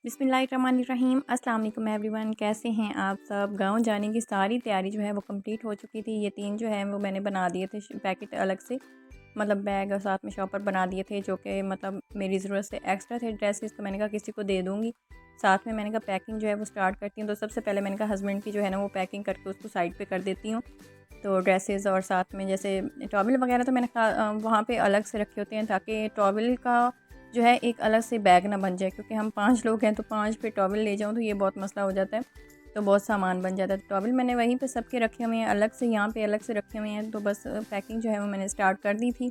बिस्मिल्लाहिर्रहमानिर्रहीम। अस्सलाम वालेकुम एवरीवन, कैसे हैं आप सब। गाँव जाने की सारी तैयारी जो है वो कंप्लीट हो चुकी थी। ये 3 जो है वो मैंने बना दिए थे पैकेट अलग से, मतलब बैग और साथ में शॉपर बना दिए थे, जो कि मतलब मेरी ज़रूरत से एक्स्ट्रा थे ड्रेसेस, तो मैंने कहा किसी को दे दूँगी। साथ में मैंने कहा पैकिंग जो है वो स्टार्ट करती हूँ। तो सबसे पहले मैंने कहा हस्बैंड की जो है ना वो पैकिंग करके उसको साइड पर कर देती हूँ। तो ड्रेसेस और साथ में जैसे टॉवल वगैरह तो मैंने कहा वहाँ पे अलग से रखे होते हैं, ताकि टॉवल का जो है एक अलग से बैग ना बन जाए, क्योंकि हम 5 लोग हैं तो 5 पे टॉवल ले जाऊँ तो ये बहुत मसला हो जाता है, तो बहुत सामान बन जाता है। तो टॉवल मैंने वहीं पे सबके रखे हुए हैं, अलग से यहाँ पे अलग से रखे हुए हैं। तो बस पैकिंग जो है वो मैंने स्टार्ट कर दी थी।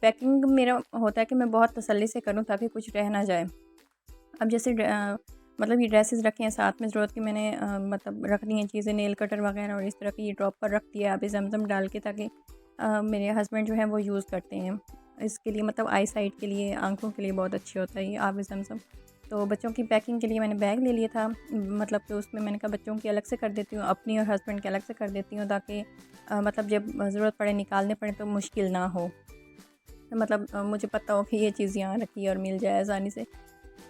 पैकिंग मेरा होता है कि मैं बहुत तसल्ली से करूँ ताकि कुछ रह ना जाए। अब जैसे मतलब ये ड्रेसेस रखे हैं, साथ में ज़रूरत की मैंने मतलब रख दी हैं चीज़ें, नेल कटर वगैरह और इस तरह की ये ड्रॉप पर रख दिया अभी ज़मज़म डाल के, ताकि मेरे हस्बैंड जो है वो यूज़ करते हैं इसके लिए, मतलब आई साइट के लिए, आंखों के लिए बहुत अच्छे होता है ये आब ज़मज़म। तो बच्चों की पैकिंग के लिए मैंने बैग ले लिया था, मतलब कि उसमें मैंने कहा बच्चों की अलग से कर देती हूँ, अपनी और हस्बैंड की अलग से कर देती हूँ, ताकि मतलब जब ज़रूरत पड़े निकालने पड़े तो मुश्किल ना हो। तो मतलब मुझे पता हो कि ये चीज़ यहाँ रखी है और मिल जाए आसानी से।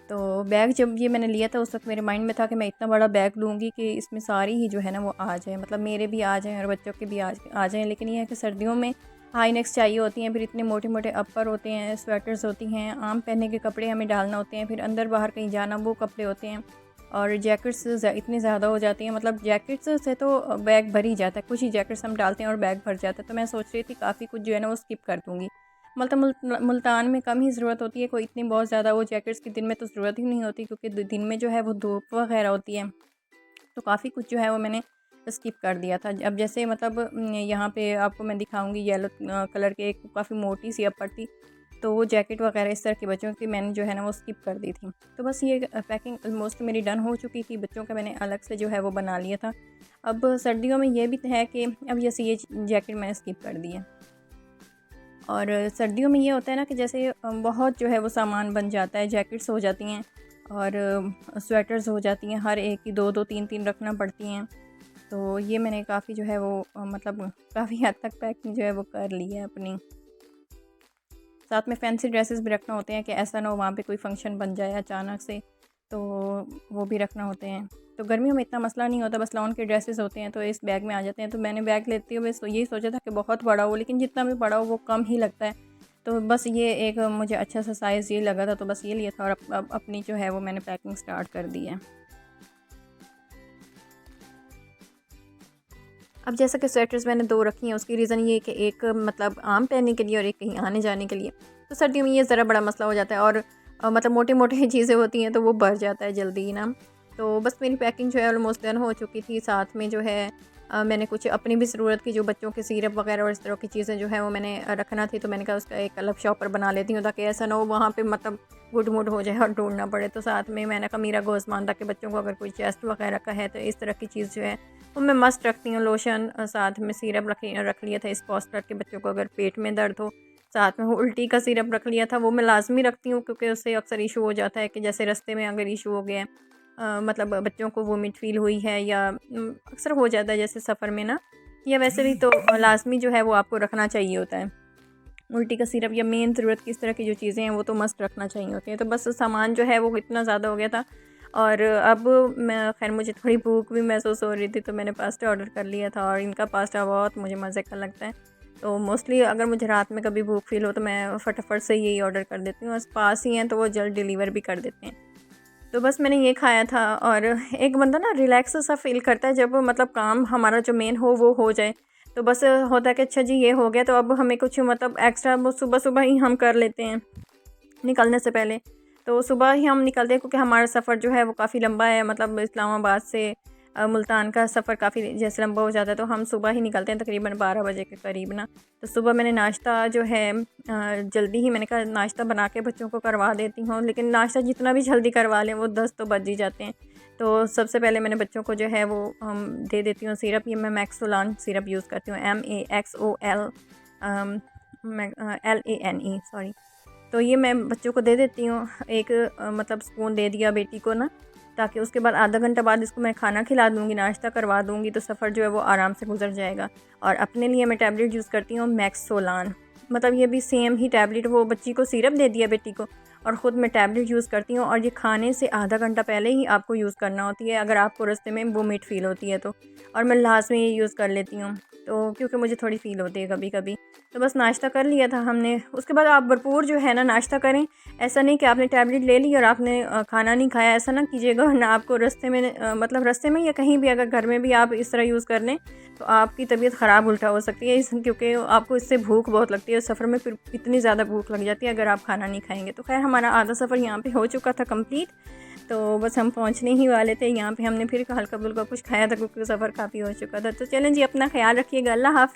तो बैग जब ये मैंने लिया था उस वक्त मेरे माइंड में था कि मैं इतना बड़ा बैग लूँगी कि इसमें सारी ही जो है ना वो आ जाए, मतलब मेरे भी आ जाएँ और बच्चों के भी आ जाएँ। लेकिन ये है कि सर्दियों में हाई नेक्स चाहिए होती हैं, फिर इतने मोटे मोटे अपर होते हैं, स्वेटर्स होती हैं, आम पहनने के कपड़े हमें डालना होते हैं, फिर अंदर बाहर कहीं जाना वो कपड़े होते हैं, और जैकेट्स इतनी ज़्यादा हो जाती हैं, मतलब जैकेट्स से तो बैग भर ही जाता है, कुछ ही जैकेट्स हम डालते हैं और बैग भर जाता है। तो मैं सोच रही थी काफ़ी कुछ जो है ना वो स्किप कर दूँगी। मतलब मुल्तान में कम ही ज़रूरत होती है, कोई इतनी बहुत ज़्यादा वो जैकेट्स की दिन में तो ज़रूरत ही नहीं होती, क्योंकि दिन में जो है वो धूप वगैरह होती है। तो काफ़ी कुछ जो है वो मैंने स्किप कर दिया था। अब जैसे मतलब यहाँ पे आपको मैं दिखाऊंगी येलो कलर के एक काफ़ी मोटी सी अपर थी, तो वो जैकेट वगैरह इस तरह के बच्चों की मैंने जो है ना वो स्किप कर दी थी। तो बस ये पैकिंग ऑलमोस्ट मेरी डन हो चुकी थी, बच्चों का मैंने अलग से जो है वो बना लिया था। अब सर्दियों में ये भी है कि अब जैसे ये जैकेट मैंने स्किप कर दी है, और सर्दियों में ये होता है ना कि जैसे बहुत जो है वो सामान बन जाता है, जैकेट्स हो जाती हैं और स्वेटर्स हो जाती हैं, हर एक की 2-2 3-3 रखना पड़ती हैं। तो ये मैंने काफ़ी जो है वो मतलब काफ़ी हद तक पैकिंग जो है वो कर ली है अपनी। साथ में फैंसी ड्रेसेस भी रखना होते हैं कि ऐसा ना हो वहाँ पे कोई फंक्शन बन जाए अचानक से, तो वो भी रखना होते हैं। तो गर्मियों में इतना मसला नहीं होता, बस लॉन के ड्रेसेस होते हैं तो इस बैग में आ जाते हैं। तो मैंने बैग लेते हुए यही सोचा था कि बहुत बड़ा हो, लेकिन जितना भी बड़ा हो वो कम ही लगता है। तो बस ये एक मुझे अच्छा सा साइज़ ये लगा था, तो बस ये लिया था, और अब अपनी जो है वो मैंने पैकिंग स्टार्ट कर दी है। अब जैसा कि स्वेटर्स मैंने 2 रखी हैं, उसकी रीज़न ये है कि एक मतलब आम पहनने के लिए और एक कहीं आने जाने के लिए। तो सर्दियों में ये ज़रा बड़ा मसला हो जाता है, और मतलब मोटे-मोटे चीज़ें होती हैं तो वो भर जाता है जल्दी ही ना। तो बस मेरी पैकिंग जो है ऑलमोस्ट डन हो चुकी थी। साथ में जो है मैंने कुछ अपनी भी ज़रूरत की जो बच्चों के सिरप वगैरह और इस तरह की चीज़ें जो है वो मैंने रखना थी, तो मैंने कहा उसका एक अलग शॉपर बना लेती हूँ, ताकि ऐसा ना हो वहाँ पे मतलब गुड-मुड हो जाए और ढूँढना पड़े। तो साथ में मैंने कहा मीरा गोज़मान, ताकि बच्चों को अगर कोई चेस्ट वगैरह का है तो इस तरह की चीज़ जो है वो मैं मस्ट रखती हूँ। लोशन साथ में सिरप रख लिया था स्पॉस्टर के, बच्चों को अगर पेट में दर्द हो। साथ में वो उल्टी का सिरप रख लिया था, वो मैं लाज़मी रखती हूँ, क्योंकि उससे अक्सर इशू हो जाता है कि जैसे रास्ते में अगर इशू हो गया है, मतलब बच्चों को वोमिट फ़ील हुई है, या अक्सर हो जाता है जैसे सफ़र में ना, या वैसे भी तो लाज़मी जो है वो आपको रखना चाहिए होता है। उल्टी का सिरप या मेन ज़रूरत की इस तरह की जो चीज़ें हैं वो तो मस्ट रखना चाहिए होती हैं। तो बस सामान जो है वो इतना ज़्यादा हो गया था, और अब मैं खैर मुझे थोड़ी भूख भी महसूस हो रही थी, तो मैंने पास्ता ऑर्डर कर लिया था, और इनका पास्ता बहुत मुझे मज़े का लगता है। तो मोस्टली अगर मुझे रात में कभी भूख फ़ील हो तो मैं फटाफट से यही ऑर्डर कर देती हूँ, बस पास ही हैं तो वो जल्द डिलीवर भी कर देते हैं। तो बस मैंने ये खाया था, और एक बंदा ना रिलैक्स सा फ़ील करता है जब मतलब काम हमारा जो मेन हो वो हो जाए। तो बस होता है कि अच्छा जी ये हो गया, तो अब हमें कुछ मतलब एक्स्ट्रा वो सुबह-सुबह ही हम कर लेते हैं, निकलने से पहले। तो सुबह ही हम निकलते हैं, क्योंकि हमारा सफ़र जो है वो काफ़ी लंबा है, मतलब इस्लामाबाद से मुल्तान का सफ़र काफ़ी जैसे लंबा हो जाता है, तो हम सुबह ही निकलते हैं तकरीबन 12 बजे के करीब ना। तो सुबह मैंने नाश्ता जो है जल्दी ही मैंने कहा नाश्ता बना के बच्चों को करवा देती हूँ, लेकिन नाश्ता जितना भी जल्दी करवा लें वो 10 तो बज ही जाते हैं। तो सबसे पहले मैंने बच्चों को जो है वो दे देती हूँ सिरप। ये मैं मैक्सोलान सिरप यूज़ करती हूँ, MAXOL LANE, सॉरी। तो ये मैं बच्चों को दे देती हूँ, एक मतलब स्पून दे दिया बेटी को ना, ताकि उसके बाद आधा घंटा बाद इसको मैं खाना खिला दूँगी, नाश्ता करवा दूँगी, तो सफ़र जो है वो आराम से गुजर जाएगा। और अपने लिए मैं टैबलेट यूज़ करती हूँ मैक्सोलान, मतलब ये भी सेम ही टैबलेट, वो बच्ची को सिरप दे दिया बेटी को, और ख़ुद मैं टैबलेट यूज़ करती हूँ, और ये खाने से आधा घंटा पहले ही आपको यूज़ करना होती है अगर आपको रास्ते में वोमिट फ़ील होती है तो। और मैं लास्ट में ये यूज़ कर लेती हूँ, तो क्योंकि मुझे थोड़ी फ़ील होती है कभी कभी। तो बस नाश्ता कर लिया था हमने। उसके बाद आप भरपूर जो है ना नाश्ता करें। ऐसा नहीं कि आपने टैबलेट ले ली और आपने खाना नहीं खाया, ऐसा ना कीजिएगा, वरना आपको रास्ते में मतलब रास्ते में या कहीं भी अगर घर में भी आप इस तरह यूज़ कर लें तो आपकी तबीयत ख़राब उल्टा हो सकती है, क्योंकि आपको इससे भूख बहुत लगती है। सफ़र में फिर इतनी ज़्यादा भूख लग जाती है अगर आप खाना नहीं खाएंगे। तो खैर हमारा आधा सफ़र यहाँ पे हो चुका था कंप्लीट, तो बस हम पहुँचने ही वाले थे। यहाँ पे हमने फिर हल्का फुल्का कुछ खाया था क्योंकि सफ़र काफ़ी हो चुका था। तो चलें जी, अपना ख्याल रखिएगा। अल्लाह हाफ़िज़।